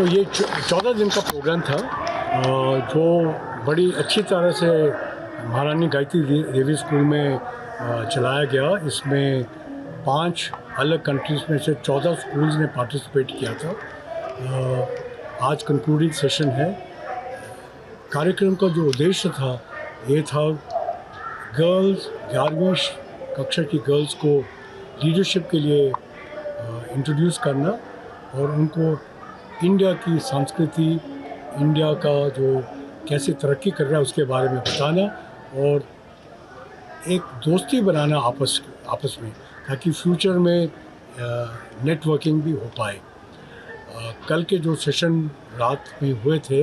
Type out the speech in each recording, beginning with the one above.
तो ये 14 दिन का प्रोग्राम था जो बड़ी अच्छी तरह से महारानी गायत्री देवी स्कूल में चलाया गया। इसमें 5 अलग कंट्रीज़ में से 14 स्कूल्स ने पार्टिसिपेट किया था। आज कंक्लूडिंग सेशन है। कार्यक्रम का जो उद्देश्य था ये था गर्ल्स 11वीं कक्षा की गर्ल्स को लीडरशिप के लिए इंट्रोड्यूस करना और उनको इंडिया की संस्कृति, इंडिया का जो कैसे तरक्की कर रहा है उसके बारे में बताना और एक दोस्ती बनाना आपस में, ताकि फ्यूचर में नेटवर्किंग भी हो पाए। कल के जो सेशन रात में हुए थे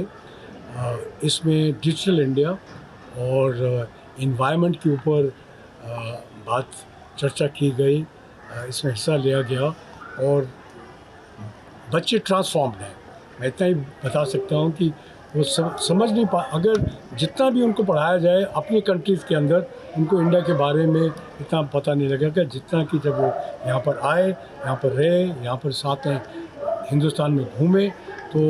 इसमें डिजिटल इंडिया और इन्वायरमेंट के ऊपर बात चर्चा की गई, इसमें हिस्सा लिया गया और बच्चे ट्रांसफॉर्म्ड हैं। मैं इतना ही बता सकता हूँ कि वो समझ नहीं अगर जितना भी उनको पढ़ाया जाए अपनी कंट्रीज़ के अंदर, उनको इंडिया के बारे में इतना पता नहीं लगेगा जितना कि जब वो यहाँ पर आए, यहाँ पर रहे, यहाँ पर साथ में हिंदुस्तान में घूमे। तो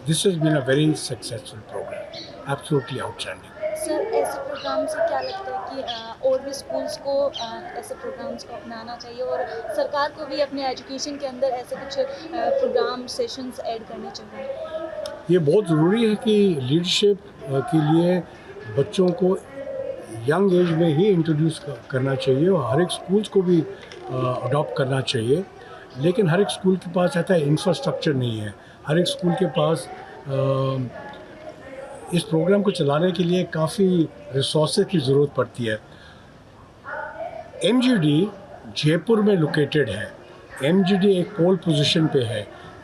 this has been a very successful program, absolutely outstanding. Sir, ऐसे प्रोग्राम से क्या लगता है कि और भी स्कूल्स को ऐसे प्रोग्राम्स को अपनाना चाहिए और सरकार को भी अपने एजुकेशन के अंदर ऐसे कुछ प्रोग्राम सेशंस ऐड करने चाहिए? ये बहुत ज़रूरी है कि लीडरशिप के लिए बच्चों को यंग एज में ही इंट्रोड्यूस करना चाहिए और हर एक स्कूल्स को भी अडॉप्ट करना चाहिए। लेकिन हर एक स्कूल के पास ऐसा इंफ्रास्ट्रक्चर नहीं है। हर एक स्कूल के पास इस प्रोग्राम को चलाने के लिए काफ़ी रिसोर्सेज की ज़रूरत पड़ती है। एमजीडी जयपुर में लोकेटेड है। एमजीडी एक पोल पोजीशन पे है।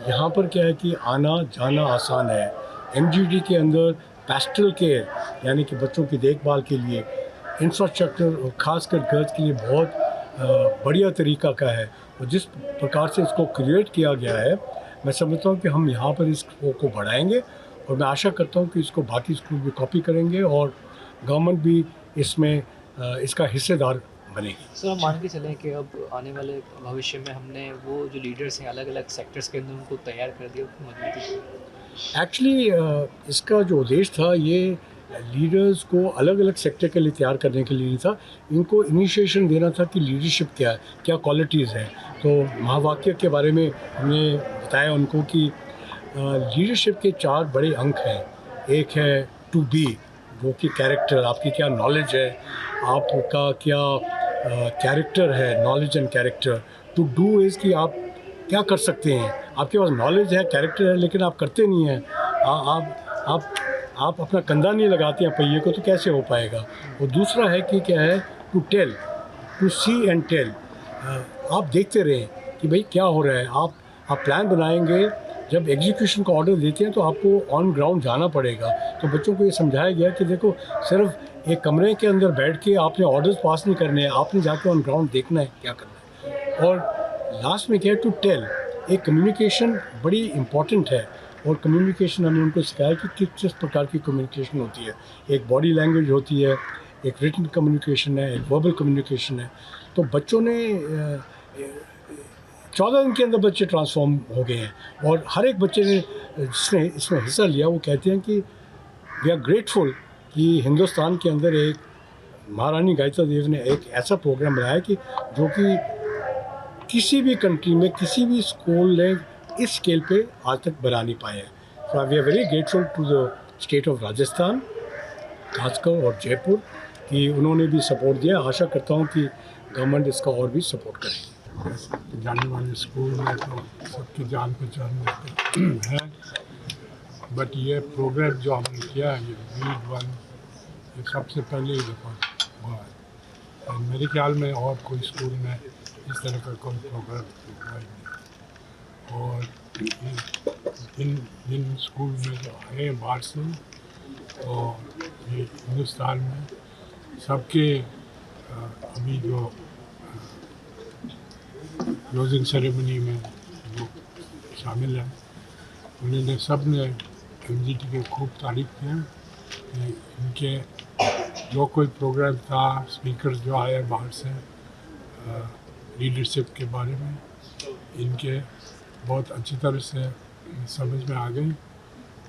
यहाँ पर क्या है कि आना जाना आसान है। एमजीडी के अंदर पेस्टल केयर यानी कि बच्चों की देखभाल के लिए इंफ्रास्ट्रक्चर और ख़ासकर गर्ल्स के लिए बहुत बढ़िया तरीका का है और जिस प्रकार से इसको क्रिएट किया गया है, मैं समझता हूँ कि हम यहाँ पर इसको बढ़ाएंगे और मैं आशा करता हूँ कि इसको बाकी स्कूल भी कॉपी करेंगे और गवर्नमेंट भी इसमें इसका हिस्सेदार बनेगी। सर, हम मान के चलें कि अब आने वाले भविष्य में हमने वो जो लीडर्स हैं अलग अलग सेक्टर्स के अंदर उनको तैयार कर दिया, उनको मजबूती। एक्चुअली इसका जो उद्देश्य था ये लीडर्स को अलग अलग सेक्टर के लिए तैयार करने के लिए नहीं था, इनको इनिशिएशन देना था कि लीडरशिप क्या है, क्या क्वालिटीज़ हैं। तो महावाक्य के बारे में हमने बताया उनको कि लीडरशिप के 4 बड़े अंक हैं। एक है टू बी, जो कि कैरेक्टर, आपकी क्या नॉलेज है, आपका क्या कैरेक्टर है, knowledge and character. To do is कि आप क्या कर सकते हैं, आपके पास नॉलेज है, कैरेक्टर है, लेकिन आप करते नहीं हैं। आप अपना कंधा नहीं लगाते हैं पहिए को, तो कैसे हो पाएगा। और दूसरा है कि क्या है to tell, to see and tell. आप देखते रहें कि भाई क्या हो रहा है। आप प्लान बनाएंगे, जब एग्जीक्यूशन का ऑर्डर देते हैं तो आपको ऑन ग्राउंड जाना पड़ेगा। तो बच्चों को ये समझाया गया कि देखो सिर्फ एक कमरे के अंदर बैठ के आपने ऑर्डर्स पास नहीं करने हैं, आपने जाके ऑन ग्राउंड देखना है क्या करना है। और लास्ट में क्या है टू टेल, एक कम्युनिकेशन बड़ी इम्पॉर्टेंट है और कम्युनिकेशन हमने उनको सिखाया कि किस प्रकार की कम्युनिकेशन होती है। एक बॉडी लैंग्वेज होती है, एक रिटन कम्युनिकेशन है, एक वर्बल कम्युनिकेशन है। तो बच्चों ने 14 दिन के अंदर बच्चे ट्रांसफॉर्म हो गए हैं और हर एक बच्चे ने जिसने इसमें हिस्सा लिया वो कहते हैं कि वी आर ग्रेटफुल कि हिंदुस्तान के अंदर एक महारानी गायत्री देवी ने एक ऐसा प्रोग्राम बनाया कि जो कि किसी भी कंट्री में किसी भी स्कूल ने इस स्केल पे आज तक बना नहीं पाए हैं। So we are very grateful to the state of Rajasthan खासकर और जयपुर कि उन्होंने भी सपोर्ट दिया। आशा करता हूँ कि गवर्नमेंट इसका और भी सपोर्ट करेगी। जाने वाले स्कूल में तो सबकी जान पहचान है, बट ये प्रोग्राम जो हमने किया है ये रीड वन, ये सबसे पहले ही दफ़ा हुआ है और मेरे ख्याल में और कोई स्कूल में इस तरह का कोई प्रोग्राम हुआ ही नहीं। और इन स्कूल में जो आए बाहर से और ये हिंदुस्तान में सबके अभी जो क्लोजिंग सेरेमनी में जो शामिल हैं उन्होंने सब ने एमजीटी की खूब तारीफ किया कि इनके जो कोई प्रोग्राम था, स्पीकर जो आए बाहर से लीडरशिप के बारे में, इनके बहुत अच्छी तरह से समझ में आ गई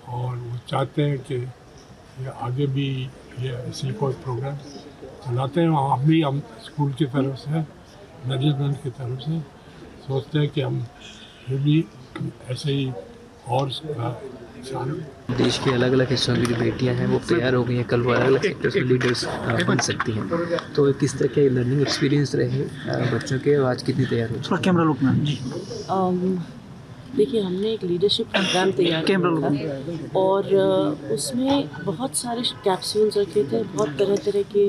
और वो चाहते हैं कि ये आगे भी ये ऐसी कोई प्रोग्राम चलाते हैं। हम स्कूल की तरफ से, मैनेजमेंट की तरफ से सोचते हैं कि हम ये भी ऐसे ही और सारे देश के अलग अलग हिस्सों की जो बेटियां हैं वो तैयार हो गई हैं, कल वो अलग अलग सेक्टर्स में लीडर्स बन सकती हैं। तो किस तरह के लर्निंग एक्सपीरियंस रहे बच्चों के, आज कितनी तैयार हो चुकी हैं? कैमरा लुक में जी। देखिए, हमने एक लीडरशिप प्रोग्राम तैयार किया था और उसमें बहुत सारे कैप्सूल्स रखे थे, बहुत तरह तरह के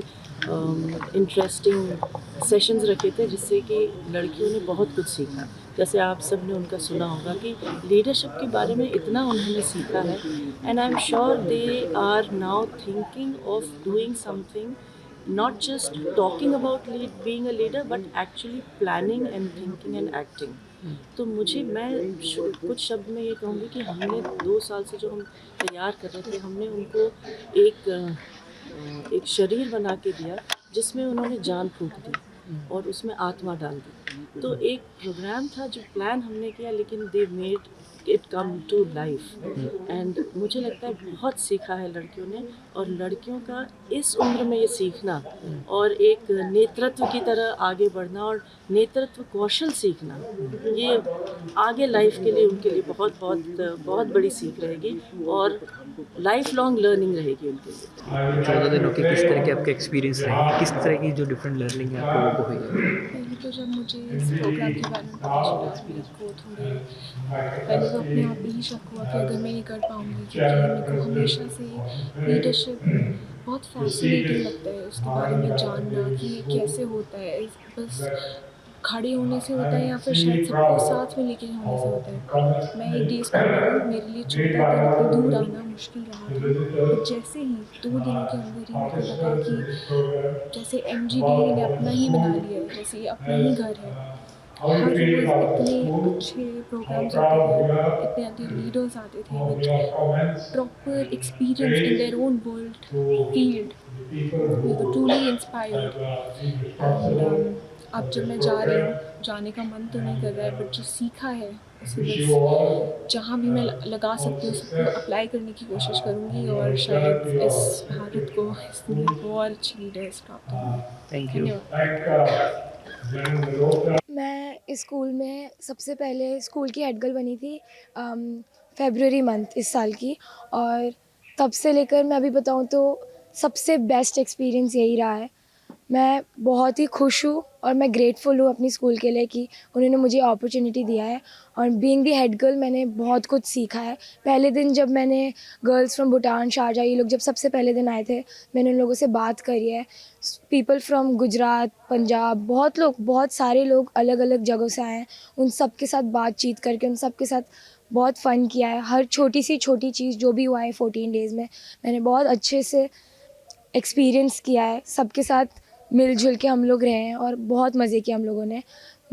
इंटरेस्टिंग सेशंस रखे थे जिससे कि लड़कियों ने बहुत कुछ सीखा। जैसे आप सब ने उनका सुना होगा कि लीडरशिप के बारे में इतना उन्होंने सीखा है, and I am sure they are now thinking of doing something, not just talking about being a leader but actually planning and thinking and acting. तो मैं कुछ शब्द में ये कहूँगी कि हमने 2 साल से जो हम तैयार कर रहे थे, हमने उनको एक शरीर बना के दिया जिसमें उन्होंने जान फूंक दी और उसमें आत्मा डाल दी। तो एक प्रोग्राम था जो प्लान हमने किया, लेकिन they made it come to life and मुझे लगता है बहुत सीखा है लड़कियों ने। और लड़कियों का इस उम्र में ये सीखना और एक नेतृत्व की तरह आगे बढ़ना और नेतृत्व कौशल सीखना, ये आगे लाइफ के लिए उनके लिए बहुत बहुत बहुत बड़ी सीख रहेगी और लाइफ लॉन्ग लर्निंग रहेगी उनके लिए। 14 दिनों की किस तरह के आपके एक्सपीरियंस रहे, किस तरह की जो डिफरेंट लर्निंग है आप लोगों को हुई है? पहले तो जब मुझे इस प्रोग्राम के बारे में पता चला मेरे को पहले तो अपने आप पे ही शक हुआ कि अगर मैं ये कर पाऊँगी, क्योंकि मेरे को हमेशा से लीडरशिप बहुत फैसिनेटिंग लगता है, उसके बारे में जानना कि ये कैसे होता है, बस खड़े होने से होता है या फिर शायद सबको साथ में लेके होने से होता है। मैं एक डे स्कॉलर हूँ, मेरे लिए 14 दिन दूर आना मुश्किल रहा था। तो जैसे ही 2 दिनों के अंदर ही मुझे लगा कि जैसे MGD ने अपना ही बना लिया है, जैसे ये अपना ही घर है। हर रोज़ इतने अच्छे प्रोग्राम्स होते थे, इतने अच्छे लीडर्स आते थे with proper experience in their own world field. We were truly inspired and अब जब मैं जा रही हूँ, जाने का मन तो नहीं कर रहा है, बट जो सीखा है उसे बस जहाँ भी मैं लगा सकती हूँ सबको अप्लाई करने की कोशिश करूँगी और शायद इस भारत को, इस दुनिया को और अच्छी लीडर्स प्राप्त होंगी। Thank you. मैं इस स्कूल में सबसे पहले स्कूल की हेड गर्ल बनी थी फरवरी मंथ इस साल की, और तब से लेकर मैं अभी बताऊँ तो सबसे बेस्ट एक्सपीरियंस यही रहा है। मैं बहुत ही खुश हूँ और मैं ग्रेटफुल हूँ अपनी स्कूल के लिए कि उन्होंने मुझे अपॉर्चुनिटी दिया है, और बीइंग दी हेड गर्ल मैंने बहुत कुछ सीखा है। पहले दिन जब मैंने गर्ल्स फ्रॉम भूटान, शारजाह, ये लोग जब सबसे पहले दिन आए थे, मैंने उन लोगों से बात करी है। पीपल फ्रॉम गुजरात, पंजाब, बहुत लोग, बहुत सारे लोग अलग अलग जगहों से आए हैं। उन सब के साथ बातचीत करके उन सब के साथ बहुत फ़न किया है। हर छोटी सी छोटी चीज़ जो भी हुआ है 14 डेज़ में मैंने बहुत अच्छे से एक्सपीरियंस किया है। सबके साथ मिलजुल के हम लोग रहे हैं और बहुत मज़े किए हम लोगों ने।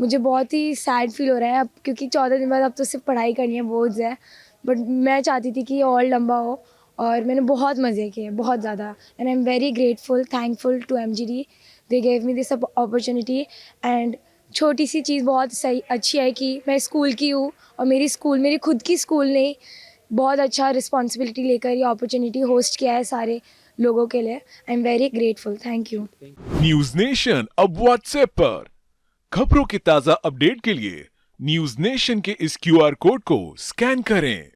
मुझे बहुत ही सैड फील हो रहा है अब, क्योंकि 14 दिन बाद अब तो सिर्फ पढ़ाई करनी है, बोझ है, बट मैं चाहती थी कि ये और लंबा हो और मैंने बहुत मज़े किए, बहुत ज़्यादा। And I am very grateful, thankful to MGD, they gave me this opportunity. And छोटी सी चीज़ बहुत सही अच्छी है कि मैं स्कूल की हूँ और मेरी खुद की स्कूल ने बहुत अच्छा रिस्पॉन्सिबिलिटी लेकर ये अपॉर्चुनिटी होस्ट किया है सारे लोगों के लिए। आई am very grateful, thank you. News nation अब व्हाट्सएप पर खबरों के ताजा अपडेट के लिए न्यूज नेशन के इस QR कोड को स्कैन करें।